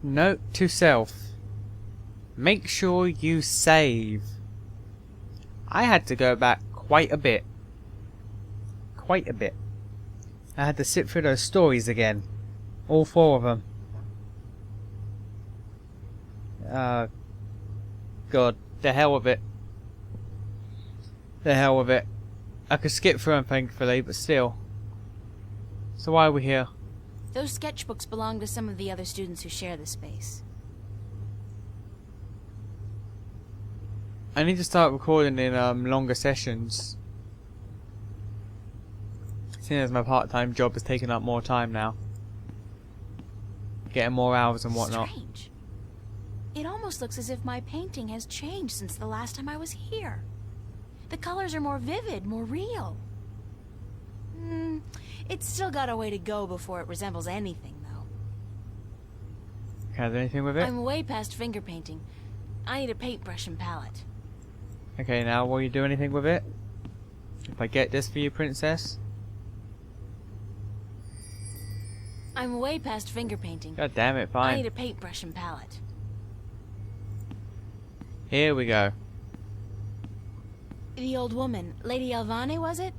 Note to self. Make sure you save. I had to go back quite a bit. Quite a bit. I had to sit through those stories again. All 4 of them. God. The hell with it. The hell with it. I could skip through them thankfully, but still. So why are we here? Those sketchbooks belong to some of the other students who share the space. I need to start recording in longer sessions. Seeing as my part-time job is taking up more time now. Getting more hours and whatnot. Strange. It almost looks as if my painting has changed since the last time I was here. The colors are more vivid, more real. It's still got a way to go before it resembles anything, though. Can I do anything with it? I'm way past finger painting. I need a paintbrush and palette. Okay, now will you do anything with it? If I get this for you, princess? I'm way past finger painting. God damn it, I fine. need a paintbrush and palette. Here we go. The old woman, Lady Alvane, was it?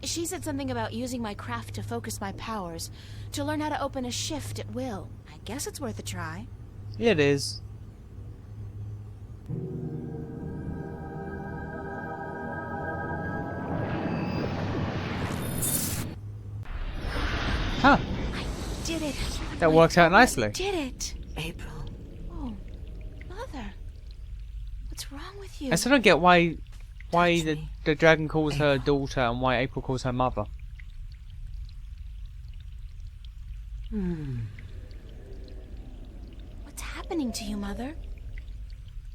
She said something about using my craft to focus my powers, to learn how to open a shift at will. I guess it's worth a try. It is. Huh. I did it. That works out nicely. I did it. April. Oh, Mother. What's wrong with you? I still don't get why Touch the me. dragon calls her daughter and why April calls her mother. What's happening to you, Mother?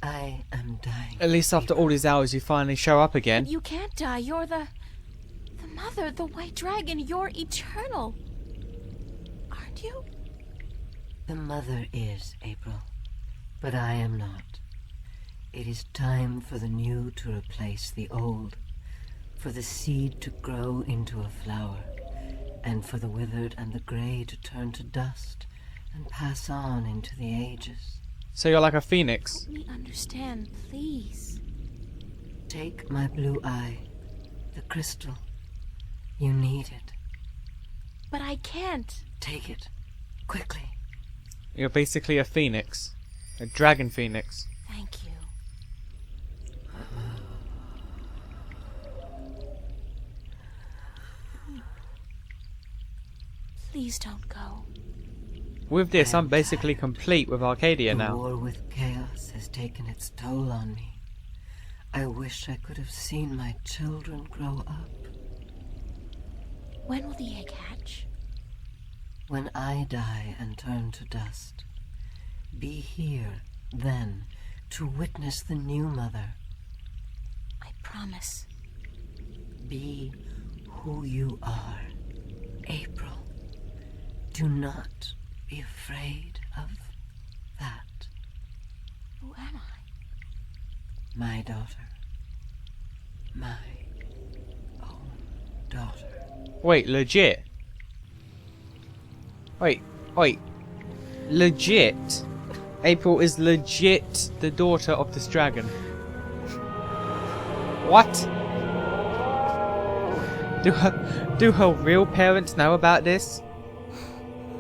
I am dying. At least after all these hours you finally show up again. But you can't die. You're the Mother, the White Dragon. You're eternal. Aren't you? The mother is, April. But I am not. It is time for the new to replace the old. For the seed to grow into a flower. And for the withered and the grey to turn to dust and pass on into the ages. So you're like a phoenix. Help me understand, please. Take my blue eye, the crystal. You need it. But I can't. Take it, quickly. You're basically a phoenix. A dragon phoenix. Thank you. Please don't go. With this, I I'm am basically complete with Arcadia The now. war with chaos has taken its toll on me. I wish I could have seen my children grow up. When will the egg hatch? When I die and turn to dust, be here then to witness the new mother. I promise. Be who you are, April. Do not be afraid of that. Who am I? My daughter. My own daughter. Wait, legit? Wait. Legit? April is legit the daughter of this dragon. What? Do her real parents know about this?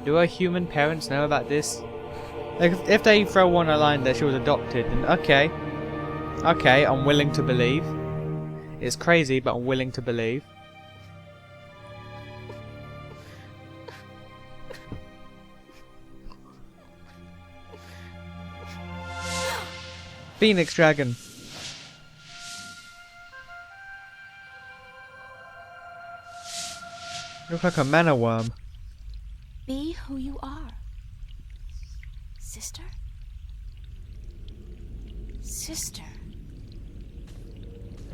Do her human parents know about this? Like, if they throw on a line that she was adopted, then okay. Okay, I'm willing to believe. It's crazy, but I'm willing to believe. Phoenix Dragon. Look like a mana worm. Be who you are. Sister? Sister.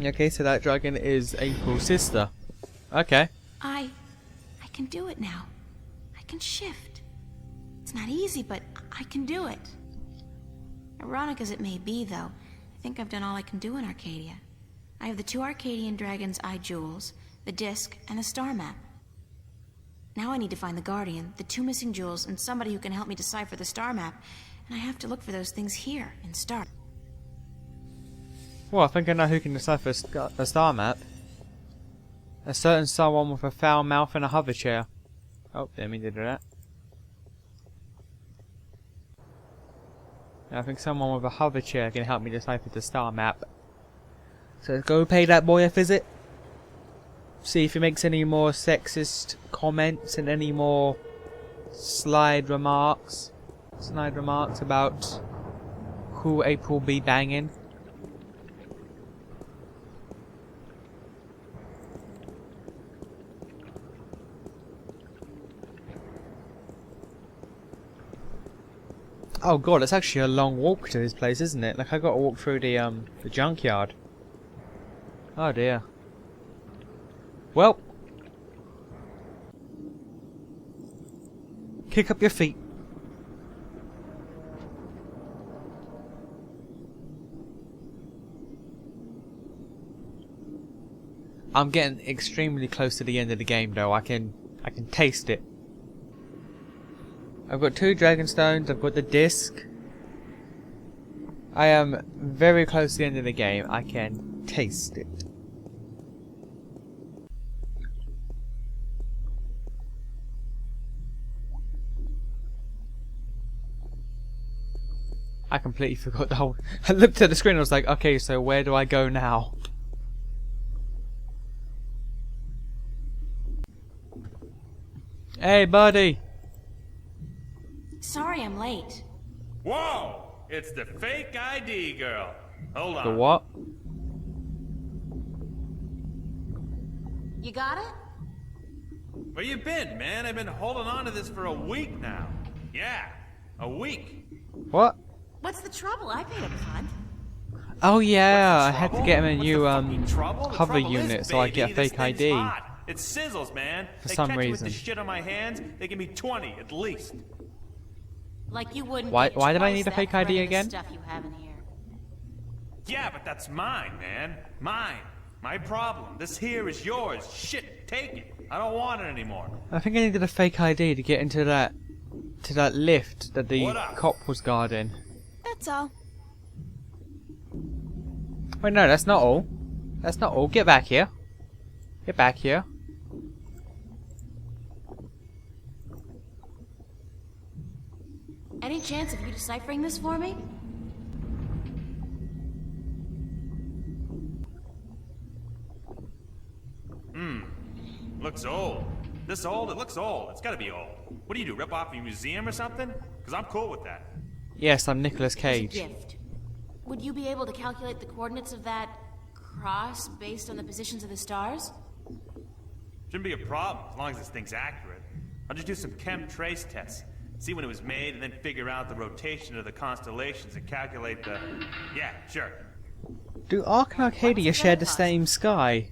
Okay, so that dragon is April's sister. Okay. I can do it now. I can shift. It's not easy, but I can do it. Ironic as it may be, though, I think I've done all I can do in Arcadia. I have the 2 Arcadian Dragon's Eye Jewels, the disc, and the star map. Now I need to find the Guardian, the 2 missing jewels, and somebody who can help me decipher the star map, And I have to look for those things here in Star. Well, I think I know who can decipher a star map. A certain someone with a foul mouth and a hover chair. Oh, didn't mean to do that. I think someone with a hover chair can help me decipher the star map. So let's go pay that boy a visit. See if he makes any more sexist comments and any more snide remarks about who April be banging. Oh god, it's actually a long walk to his place, isn't it? Like I got to walk through the junkyard. Oh dear. Well, kick up your feet. I'm getting extremely close to the end of the game though. I can taste it. I've got 2 dragon stones, I've got the disc. I am very close to the end of the game. I can taste it. I completely forgot the whole... I looked at the screen and I was like, okay, so where do I go now? Hey, buddy! Sorry I'm late. Whoa! It's the fake ID girl. Hold on. The what? You got it? Where you been, man? I've been holding on to this for a week now. Yeah, a week. What? What's the trouble? I paid up front. Oh yeah, I What's the had to trouble? get him a What's the new fucking trouble? The hover trouble is, unit so I baby, get a this fake thing's ID. hot. It sizzles, man. For They some catch you with reason. the shit on my hands, they give me 20 at least. Like you wouldn't. Why- get why did I twice need a that fake for ID any of the again? Stuff you have in here. Yeah, but that's mine, man. Mine. My problem. This here is yours. Shit, take it. I don't want it anymore. I think I needed a fake ID to get into that lift that the What up? cop was guarding. That's all. Wait, no, that's not all. That's not all. Get back here. Get back here. Any chance of you deciphering this for me? Looks old. This old? It looks old. It's gotta be old. What do? Rip off a museum or something? Because I'm cool with that. Yes, I'm Nicolas It's a Cage. gift. Would you be able to calculate the coordinates of that cross based on the positions of the stars? Shouldn't be a problem, as long as this thing's accurate. I'll just do some chem trace tests. See when it was made, and then figure out the rotation of the constellations and calculate the... Yeah, sure. Do Ark and Arcadia share the same sky?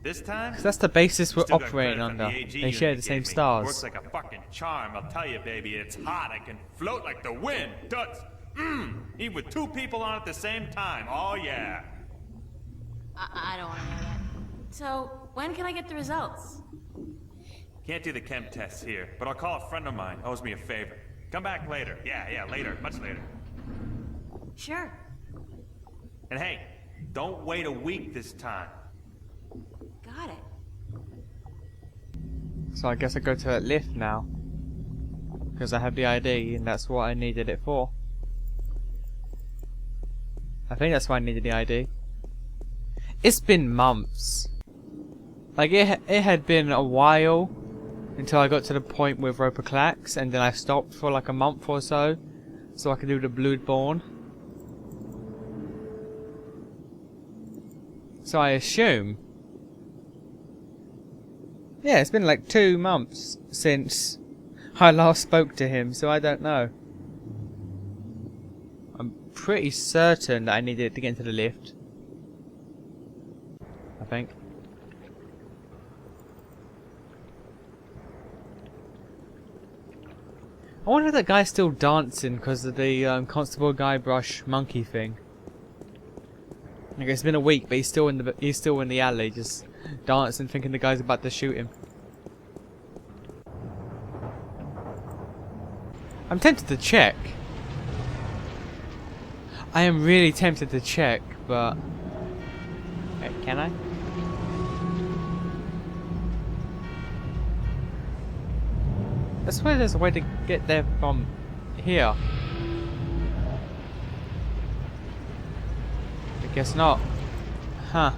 This time? 'Cause that's the basis we're Still got operating credit from under. the AG They unit share you the same gave me. stars. Works like a fucking charm, I'll tell you, baby. It's hot. I can float like the wind. Does. Even with 2 people on at the same time. Oh, yeah. I don't want to hear that. So, when can I get the results? Can't do the chem tests here, but I'll call a friend of mine. Owes me a favor. Come back later. Yeah, later. Much later. Sure. And hey, don't wait a week this time. Got it. So I guess I go to that lift now. Because I have the ID and that's what I needed it for. I think that's why I needed the ID. It's been months. Like it had been a while until I got to the point with Roper Clacks, and then I stopped for like a month or so I could do the Bloodborne. So I assume... Yeah, it's been like 2 months since I last spoke to him, so I don't know. I'm pretty certain that I needed to get into the lift. I think. I wonder if that guy's still dancing because of the Constable Guybrush monkey thing. Like it's been a week, but he's still in the alley, just dancing, thinking the guy's about to shoot him. I'm tempted to check. I am really tempted to check, but... Wait, can I? I swear there's a way to get there from here. I guess not. Huh.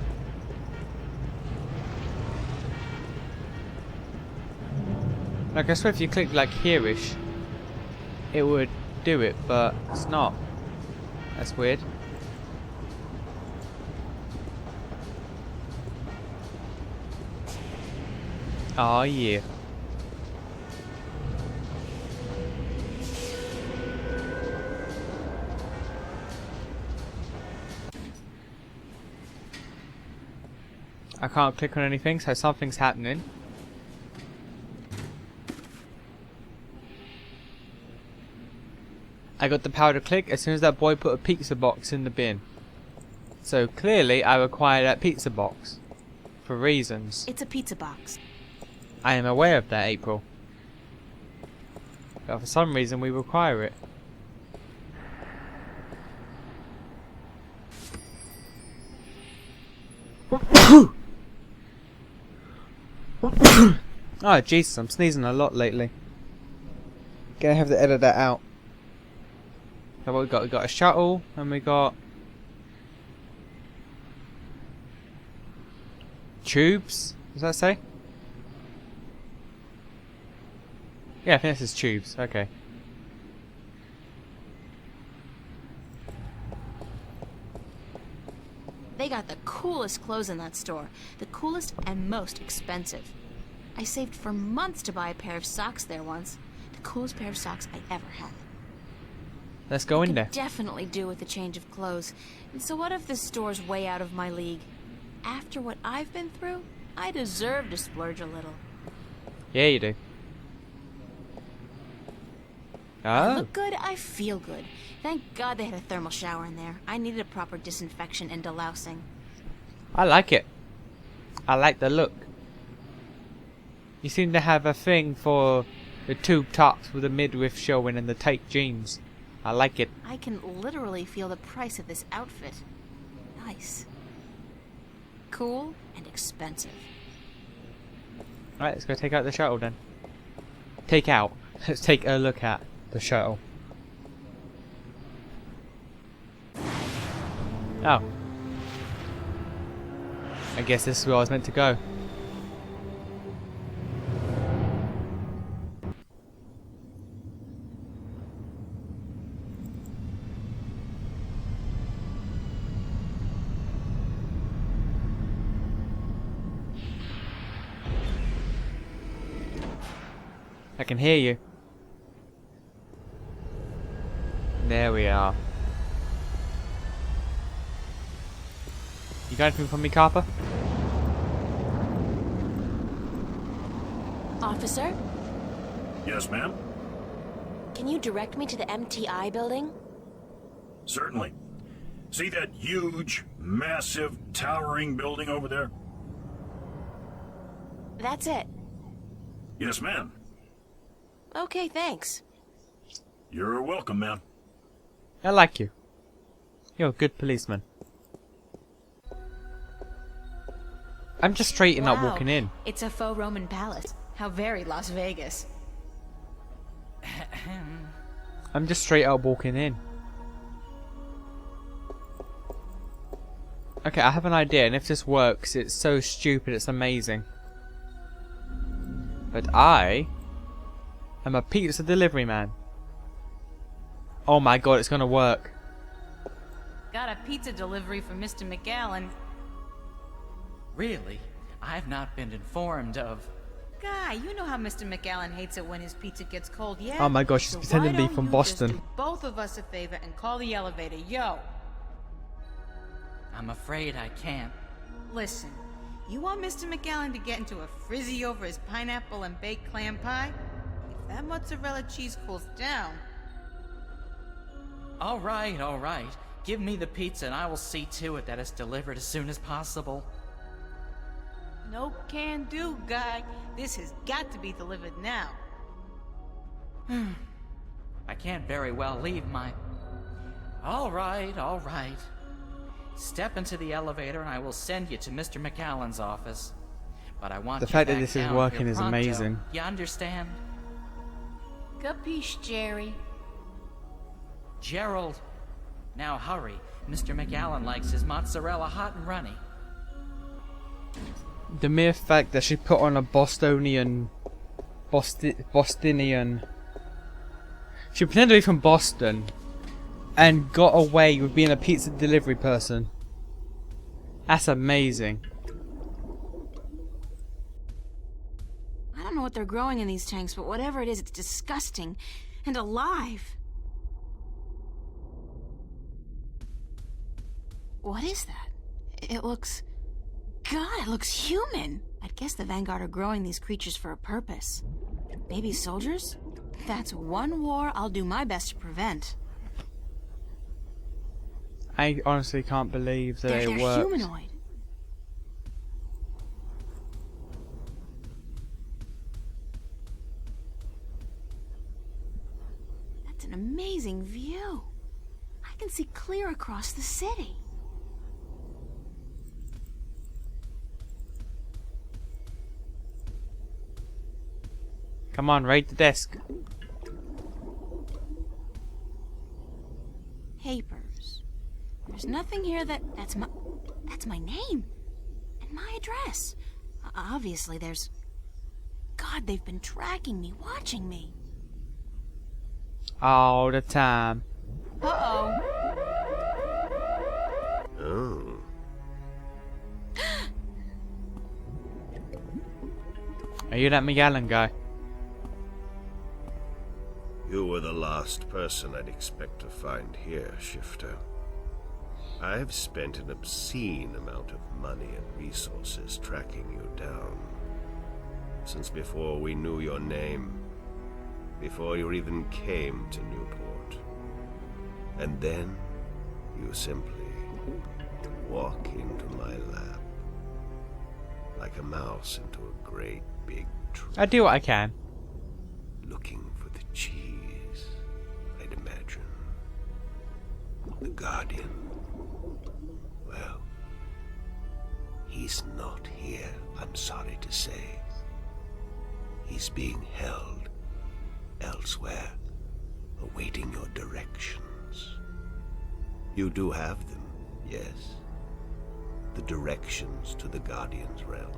Like, I swear if you click like here-ish, it would do it, but it's not. That's weird. Oh yeah. I can't click on anything, so something's happening. I got the power to click as soon as that boy put a pizza box in the bin. So clearly I require that pizza box. For reasons. It's a pizza box. I am aware of that, April. But for some reason we require it. Oh Jesus, I'm sneezing a lot lately. Gonna have to edit that out. So what we got? We got a shuttle, and we got tubes. Does that say? Yeah, I think this is tubes. Okay. They got the coolest clothes in that store. The coolest and most expensive. I saved for months to buy a pair of socks there once. The coolest pair of socks I ever had. Let's go in there. Definitely do with a change of clothes. And so what if this store's way out of my league? After what I've been through, I deserve to splurge a little. Yeah, you do. I Oh. look good, I feel good. Thank God they had a thermal shower in there. I needed a proper disinfection and delousing. I like it. I like the look. You seem to have a thing for the tube tops with the midriff showing and the tight jeans. I like it. I can literally feel the price of this outfit. Nice. Cool and expensive. Alright, let's go take out the shuttle then. Take out. Let's take a look at the shuttle. Oh. I guess this is where I was meant to go. I can hear you. There we are. You got anything for me, Carper? Officer, Yes, ma'am. can you direct me to the MTI building? Certainly. See that huge, massive, towering building over there? That's it. Yes, ma'am. Okay, thanks. You're welcome, ma'am. I like you. You're a good policeman. I'm just straight and not walking in. It's a faux Roman palace. How very Las Vegas. I'm just straight out walking in. Okay, I have an idea, and if this works, it's so stupid, it's amazing. But I am a pizza delivery man. Oh my god, it's gonna work. Got a pizza delivery from Mr. McAllen. Really? I've not been informed of... Guy, you know how Mr. McAllen hates it when his pizza gets cold, yeah? Oh my gosh, she's pretending to be from Boston. Just do both of us a favor and call the elevator, yo! I'm afraid I can't. Listen, you want Mr. McAllen to get into a frizzy over his pineapple and baked clam pie? If that mozzarella cheese cools down... All right. Give me the pizza and I will see to it that it's delivered as soon as possible. No can do, guy. This has got to be delivered now. I can't very well leave my... All right, all right. Step into the elevator and I will send you to Mr. McAllen's office. But I want The you fact that back this is down working here is pronto. amazing. You understand? Capiche, Jerry. Gerald. Now hurry. Mr. McAllen likes his mozzarella hot and runny. The mere fact that she put on a Bostonian... Bostonian... She pretended to be from Boston and got away with being a pizza delivery person. That's amazing. I don't know what they're growing in these tanks, but whatever it is, it's disgusting and alive. What is that? It looks... God, it looks human. I'd guess the Vanguard are growing these creatures for a purpose. Baby soldiers? That's one war I'll do my best to prevent. I honestly can't believe that They're it worked. humanoid. That's an amazing view. I can see clear across the city. Come on, raid the desk. Papers. There's nothing here that's my name and my address. Obviously there's... God, they've been tracking me, watching me. All the time. Uh-oh. Oh. Are you that McAllen guy? You were the last person I'd expect to find here, Shifter. I've spent an obscene amount of money and resources tracking you down. Since before we knew your name. Before you even came to Newport. And then, you simply walk into my lap. Like a mouse into a great big tree. I do what I can. Looking for the cheese, I'd imagine. The Guardian. Well, he's not here, I'm sorry to say. He's being held elsewhere, awaiting your directions. You do have them, yes. The directions to the Guardian's realm.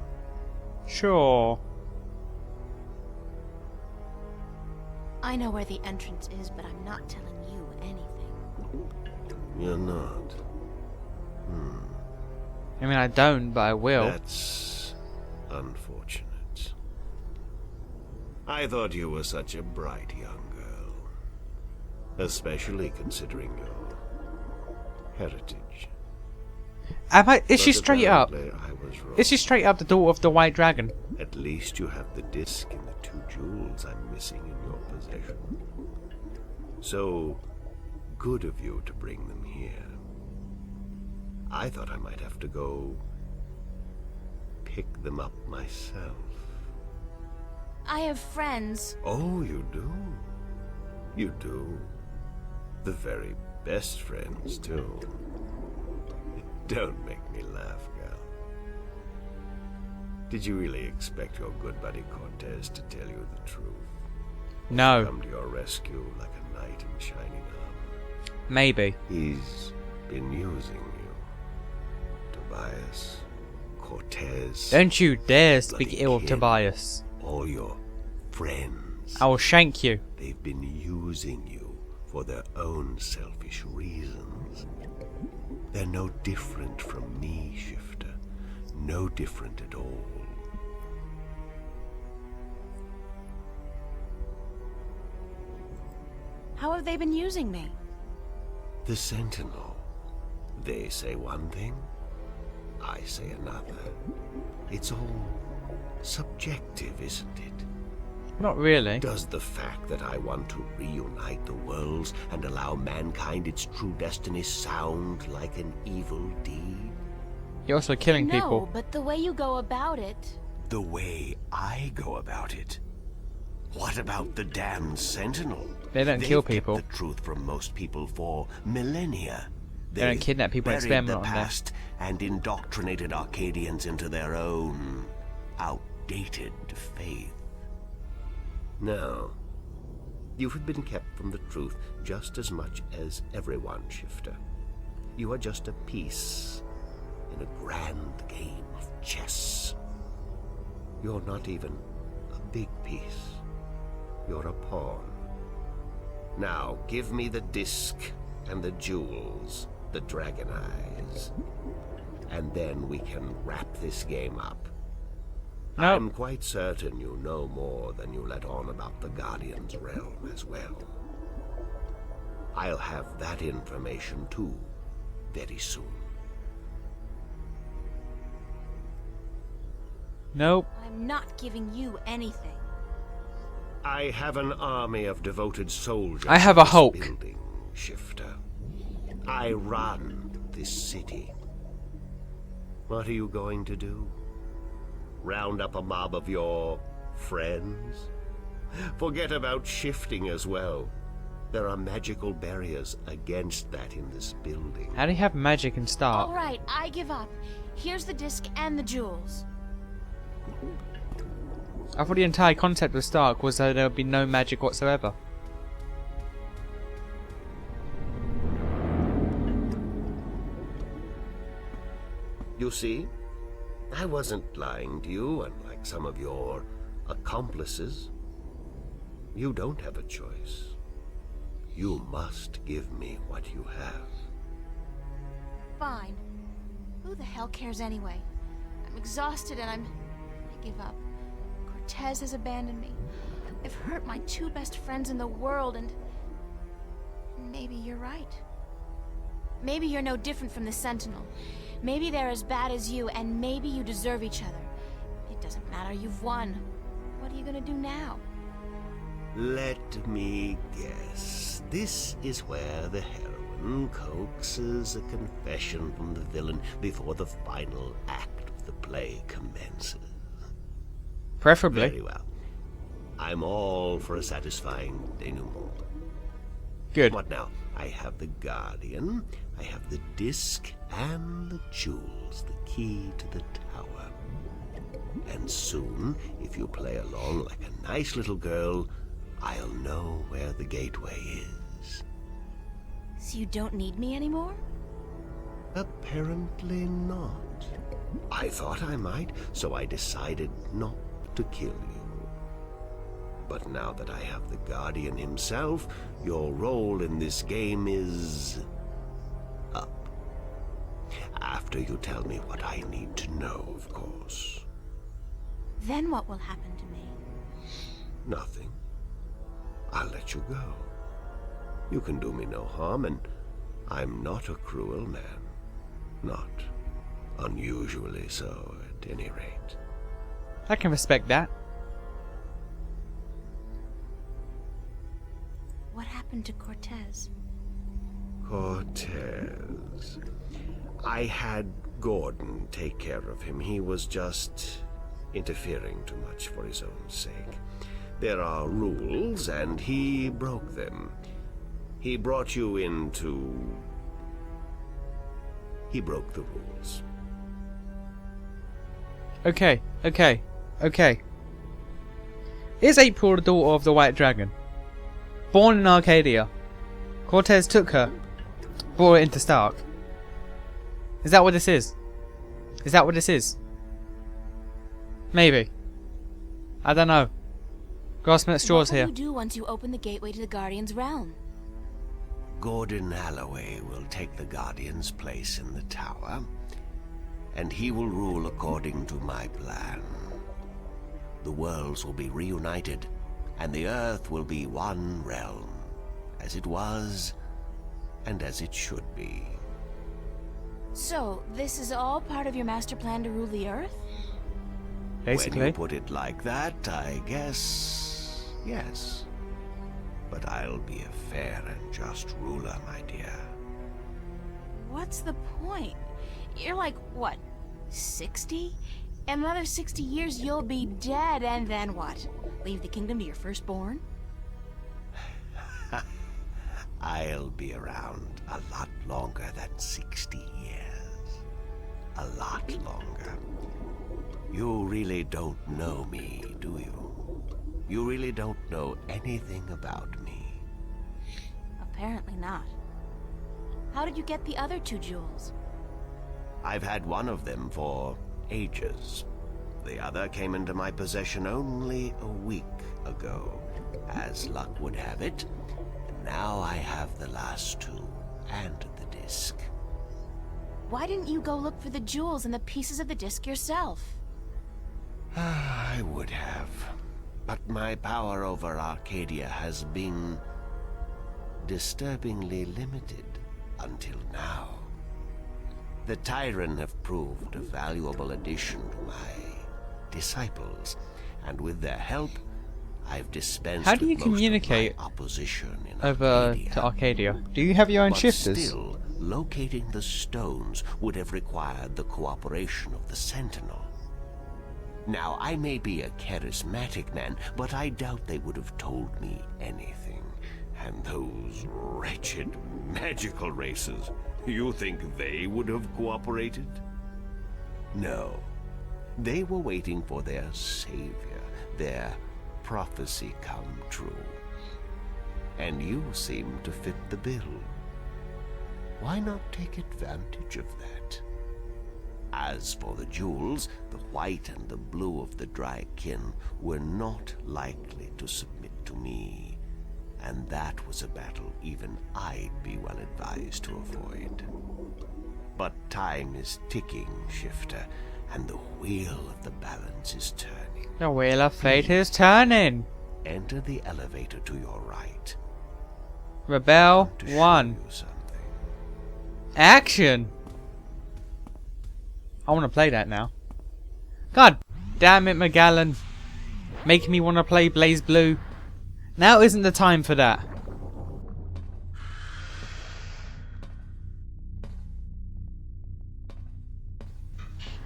Sure. I know where the entrance is, but I'm not telling you anything. You're not. I mean, I don't, but I will. That's unfortunate. I thought you were such a bright young girl. Especially considering your heritage. Is she But straight up? apparently I was wrong. Is she straight up the daughter of the White Dragon? At least you have the disc and the 2 jewels I'm missing in your possession. So good of you to bring them here. I thought I might have to go pick them up myself. I have friends. Oh, you do? You do? The very best friends, too. Don't make me laugh, gal. Did you really expect your good buddy Cortez to tell you the truth? No. Come to your rescue like a knight in shining armor? Maybe. He's been using you. Tobias, Cortez, Don't you dare speak Bloody ill of kid. Tobias. all your friends. I will shank you. They've been using you for their own selfish reasons. They're no different from me, Shifter. No different at all. How have they been using me? The Sentinel. They say one thing, I say another. It's all subjective, isn't it? Not really. Does the fact that I want to reunite the worlds and allow mankind its true destiny sound like an evil deed? You're also killing No, people. but the way you go about it... The way I go about it. What about the damned Sentinel? They don't They've kill kept people. the truth from most people for millennia. They don't kidnap people and buried experiment the on them. past and indoctrinated Arcadians into their own outdated faith. No. You have been kept from the truth just as much as everyone, Shifter. You are just a piece in a grand game of chess. You're not even a big piece. You're a pawn. Now, give me the disc and the jewels, the dragon eyes, and then we can wrap this game up. Nope. I'm quite certain you know more than you let on about the Guardian's realm as well. I'll have that information too, very soon. Nope. I'm not giving you anything. I have an army of devoted soldiers. I have in a this Hulk. building, Shifter. I run this city. What are you going to do? Round up a mob of your friends? Forget about shifting as well. There are magical barriers against that in this building. How do you have magic and Stark? All right, I give up. Here's the disc and the jewels. I thought the entire concept of Stark was that there would be no magic whatsoever. You see, I wasn't lying to you, unlike some of your accomplices. You don't have a choice. You must give me what you have. Fine. Who the hell cares anyway? I'm exhausted and I give up. Cortez has abandoned me. I've hurt my two best friends in the world and maybe you're right. Maybe you're no different from the Sentinel. Maybe they're as bad as you, and maybe you deserve each other. It doesn't matter, you've won. What are you gonna do now? Let me guess. This is where the heroine coaxes a confession from the villain before the final act of the play commences. Preferably. Very well. I'm all for a satisfying denouement. Good. What now? I have the Guardian, I have the disc, and the jewels, the key to the tower. And soon, if you play along like a nice little girl, I'll know where the gateway is. So you don't need me anymore? Apparently not. I thought I might, so I decided not to kill you. But now that I have the Guardian himself, your role in this game is up. After you tell me what I need to know, of course. Then what will happen to me? Nothing. I'll let you go. You can do me no harm, and I'm not a cruel man. Not unusually so, at any rate. I can respect that. What happened to Cortez? Cortez. I had Gordon take care of him. He was just interfering too much for his own sake. There are rules, and he broke them. He brought you into... He broke the rules. Okay. Is April the daughter of the White Dragon? Born in Arcadia. Cortez took her, brought her into Stark. Is that what this is? Is that what this is? Maybe. I don't know. Grasping at straws What will here. you do once you open the gateway to the Guardian's realm? Gordon Alloway will take the Guardian's place in the tower, and he will rule according to my plan. The worlds will be reunited, and the Earth will be one realm, as it was, and as it should be. So, this is all part of your master plan to rule the Earth? When Basically. you put it like that, I guess, yes. But I'll be a fair and just ruler, my dear. What's the point? You're like, what, 60? In another 60 years, you'll be dead, and then what? Leave the kingdom to your firstborn? I'll be around a lot longer than 60 years. A lot longer. You really don't know me, do you? You really don't know anything about me. Apparently not. How did you get the other 2 jewels? I've had one of them for ages. The other came into my possession only a week ago. As luck would have it, now I have the last 2 and the disc. Why didn't you go look for the jewels and the pieces of the disc yourself? I would have. But my power over Arcadia has been disturbingly limited until now. The Tyran have proved a valuable addition to my disciples, and with their help, I've dispensed How do you with most communicate of my opposition in over Arcadia. to Arcadia? Do you have your own But shifters? still, locating the stones would have required the cooperation of the Sentinel. Now, I may be a charismatic man, but I doubt they would have told me anything. And those wretched magical races, you think they would have cooperated? No. They were waiting for their savior, their prophecy come true. And you seem to fit the bill. Why not take advantage of that? As for the jewels, the white and the blue of the Drykin were not likely to submit to me, and that was a battle even I'd be well advised to avoid. But time is ticking, Shifter, and the wheel of the balance is turning. The wheel of fate is turning. Enter the elevator to your right. Rebel To show 1. you something. Action! I want to play that now. God damn it, Magellan. Making me want to play Blaze Blue. Now isn't the time for that.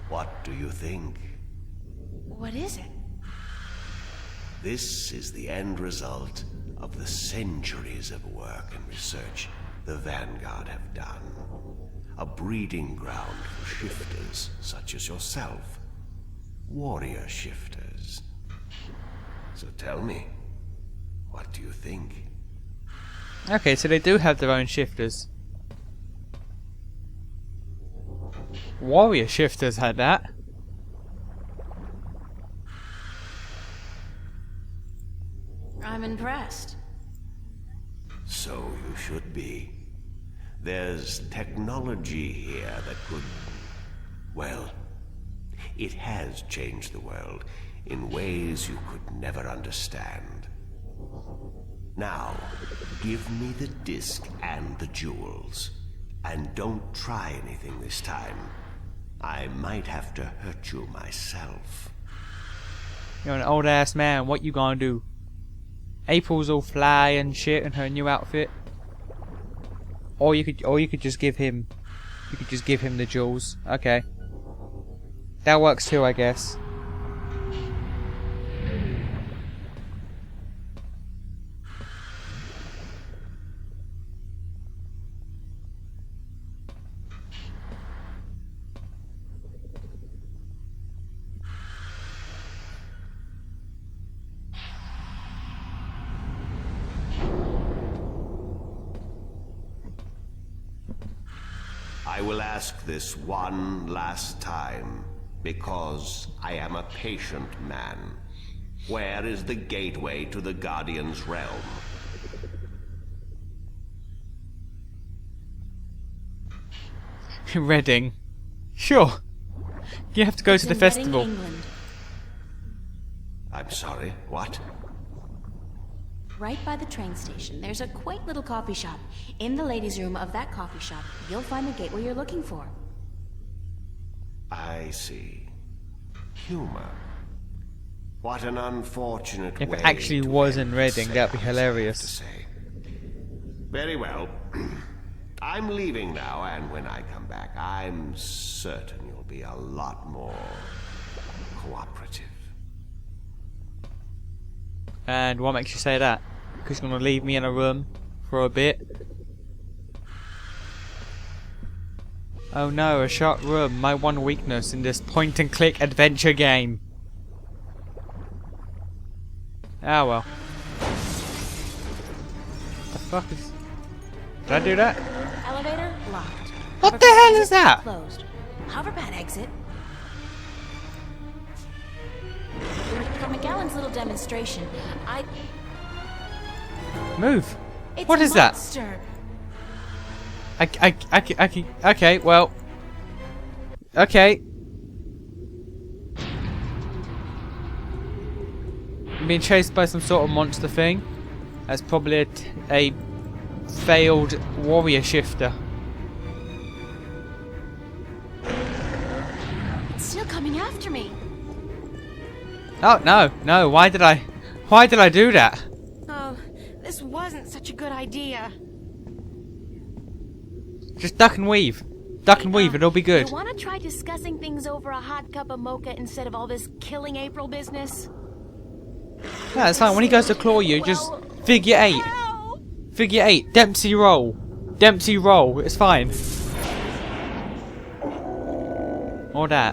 What do you think? What is it? This is the end result of the centuries of work and research the Vanguard have done. A breeding ground for shifters such as yourself. Warrior shifters. So tell me, what do you think? Okay, so they do have their own shifters. Warrior shifters had that. I'm impressed. So you should be. There's technology here that could... well, it has changed the world in ways you could never understand. Now, give me the disc and the jewels. And don't try anything this time. I might have to hurt you myself. You're an old ass man, what you gonna do? April's all fly and shit in her new outfit. Or you could just give him the jewels. Okay. That works too, I guess. I will ask this one last time, because I am a patient man. Where is the gateway to the Guardian's realm? Reading. Sure. You have to go It's to the in Reading, festival. England. I'm sorry, what? Right by the train station, there's a quaint little coffee shop. In the ladies' room of that coffee shop, you'll find the gateway you're looking for. I see. Humor. What an unfortunate If way it actually to was end in the Reading, that'd be seance, I have hilarious. to say. Very well. I'm leaving now, and when I come back, I'm certain you'll be a lot more cooperative. And what makes you say that? Because you're gonna leave me in a room for a bit? Oh no, a shut room. My one weakness in this point-and-click adventure game. Ah well. The fuck is... Did I do that? Elevator locked. What the hell is that? Closed. Hoverpad exit. For McGowan's little demonstration, Move. It's What a is that? monster. Okay, well. Okay. I'm being chased by some sort of monster thing. That's probably a failed warrior shifter. It's still coming after me. Oh no, why did I do that? Oh, this wasn't such a good idea. Just duck and weave. Duck and weave, it'll be good. You want to try discussing things over a hot cup of mocha instead of all this killing April business? Yeah, it's fine. When he goes to claw you, just figure 8. Ow! Figure 8. Dempsey roll. Dempsey roll. It's fine. Or that.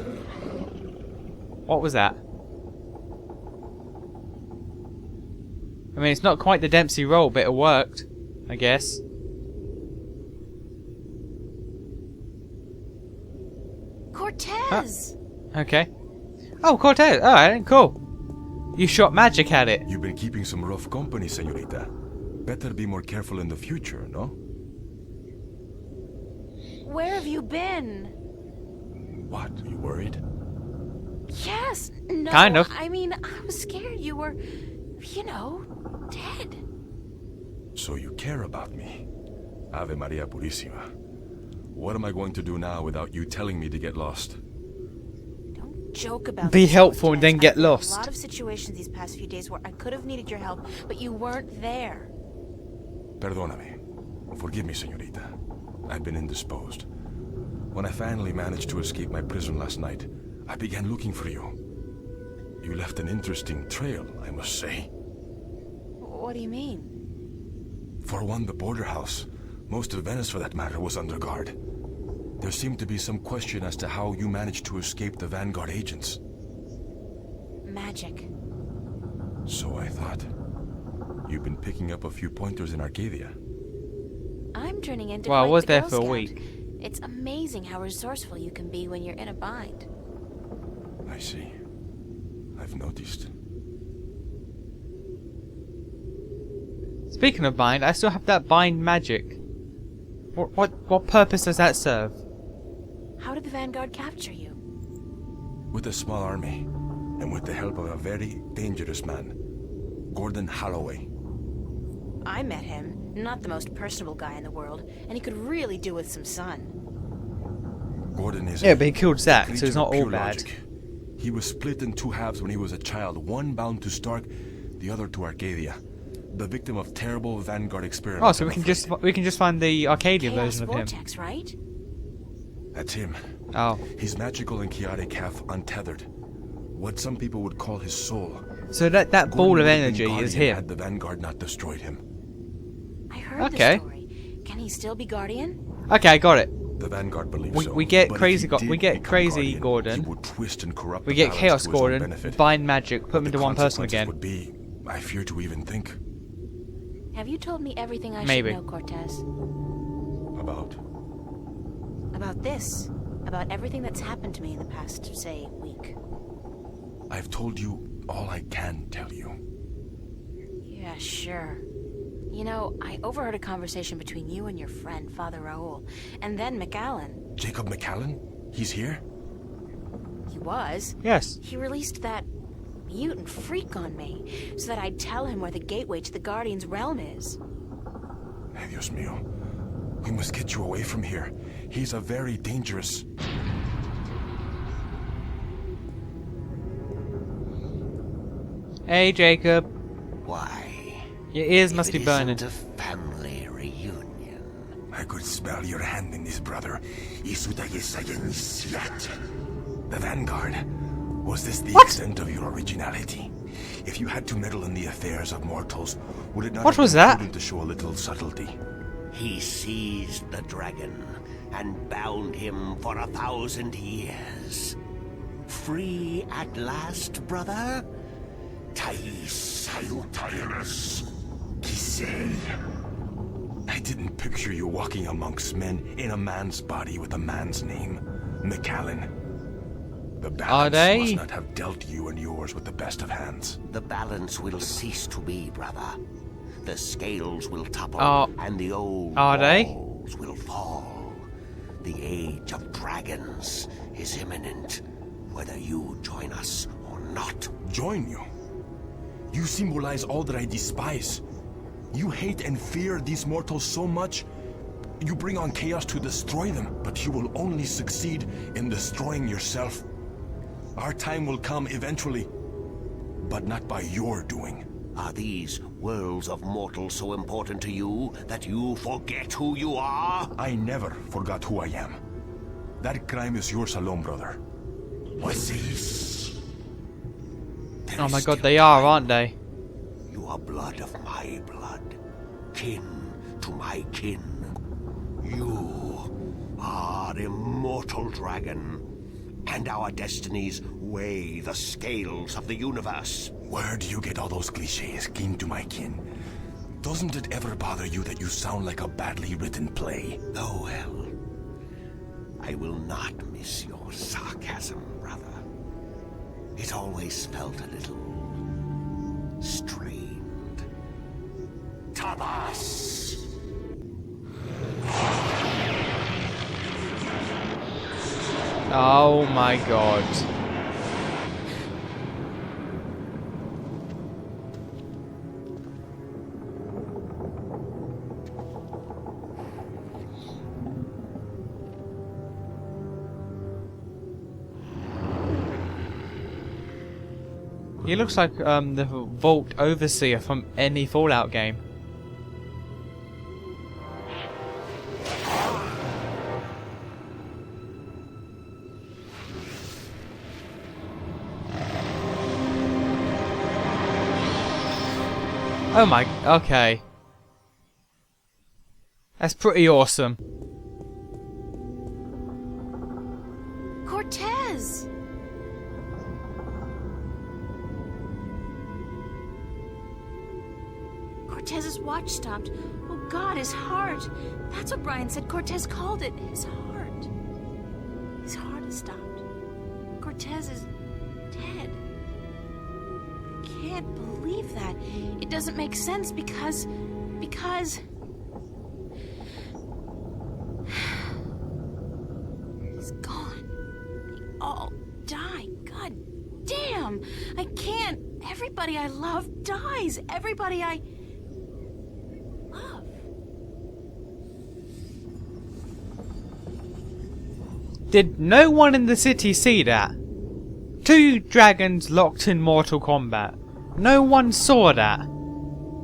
What was that? I mean, it's not quite the Dempsey roll, but it worked. I guess. Cortez! Okay. Oh, Cortez. Alright, cool. You shot magic at it. You've been keeping some rough company, señorita. Better be more careful in the future, no? Where have you been? What, you worried? Yes, no. Kind of. I mean, I was scared you were, you know, dead. So you care about me. Ave Maria Purissima. What am I going to do now without you telling me to get lost? Don't joke about Be this, helpful and Cortez. then get I've been in lost. A lot of situations these past few days where I could have needed your help, but you weren't there. Perdóname. Forgive me, señorita. I've been indisposed. When I finally managed to escape my prison last night, I began looking for you. You left an interesting trail, I must say. What do you mean? For one, the border house, most of Venice for that matter, was under guard. There seemed to be some question as to how you managed to escape the Vanguard agents. Magic. So I thought. You've been picking up a few pointers in Arcadia. I'm turning into Well, I quite was the there Girl for a Scout. week. It's amazing how resourceful you can be when you're in a bind. I see. I've noticed. Speaking of bind, I still have that bind magic. What purpose does that serve? How did the Vanguard capture you? With a small army, and with the help of a very dangerous man, Gordon Holloway. I met him. Not the most personable guy in the world, and he could really do with some sun. Gordon is Yeah, a but he killed Zack, so creature he's not of all pure bad. logic. He was split in two halves when he was a child, one bound to Stark, the other to Arcadia. The victim of terrible Vanguard experiments. Oh, so I'm we can just find the Arcadia Chaos version of him. Vortex, right? afraid. That's him. Oh, He's magical and chaotic, half untethered. What some people would call his soul. so that ball Gordon of would have been energy is Guardian him. Had the Vanguard not destroyed him. I heard Okay. the story. Can he still be Guardian? Okay, I got it. The Vanguard believes so. We get but if crazy. he did We get become crazy Guardian, Gordon. He would twist and corrupt We the get balance Chaos to his own Gordon. benefit. Bind magic. Put him What into the one person consequences again. Would be, I fear to even think Have you told me everything I Maybe. should know, Cortez? about. About this? About everything that's happened to me in the past, say, week? I've told you all I can tell you. Yeah, sure. You know, I overheard a conversation between you and your friend, Father Raoul, and then McAllen. Jacob McAllen? He's here? He was. Yes. He released that mutant freak on me, so that I'd tell him where the gateway to the Guardian's realm is. Ay, Dios mío. We must get you away from here. He's a very dangerous... Hey, Jacob. Why? Your ears If must it be burning. isn't a family reunion. I could smell your hand in this, brother. The Vanguard. Was this the What? extent of your originality? If you had to meddle in the affairs of mortals, would it not What have was been that? prudent to show a little subtlety? He seized the dragon and bound him for 1,000 years. Free at last, brother? Thais Salutaris. Giselle. I didn't picture you walking amongst men in a man's body with a man's name. McAllen. The balance they? must not have dealt you and yours with the best of hands. The balance will cease to be, brother. The scales will topple, Oh. and the old Are they? walls will fall. The age of dragons is imminent, whether you join us or not. Join you? You symbolize all that I despise. You hate and fear these mortals so much, you bring on chaos to destroy them, but you will only succeed in destroying yourself. Our time will come eventually, but not by your doing. Are these worlds of mortals so important to you that you forget who you are? I never forgot who I am. That crime is yours alone, brother. What's this? Oh my god, they are, aren't they? You are blood of my blood, kin to my kin. You are immortal dragon, and our destinies weigh the scales of the universe. Where do you get all those cliches, kin to my kin? Doesn't it ever bother you that you sound like a badly written play? Oh well, I will not miss your sarcasm, brother. It always felt a little strained. Tabas! Oh my god. He looks like the Vault Overseer from any Fallout game. Oh my, okay. That's pretty awesome. Cortez! Cortez's watch stopped. Oh God, his heart. That's what Brian said Cortez called it. His heart. His heart has stopped. Cortez is dead. I can't believe that. It doesn't make sense because... He's gone. They all died. God damn! I can't. Everybody I love dies. Everybody I love. Did no one in the city see that? Two dragons locked in mortal combat. No one saw that.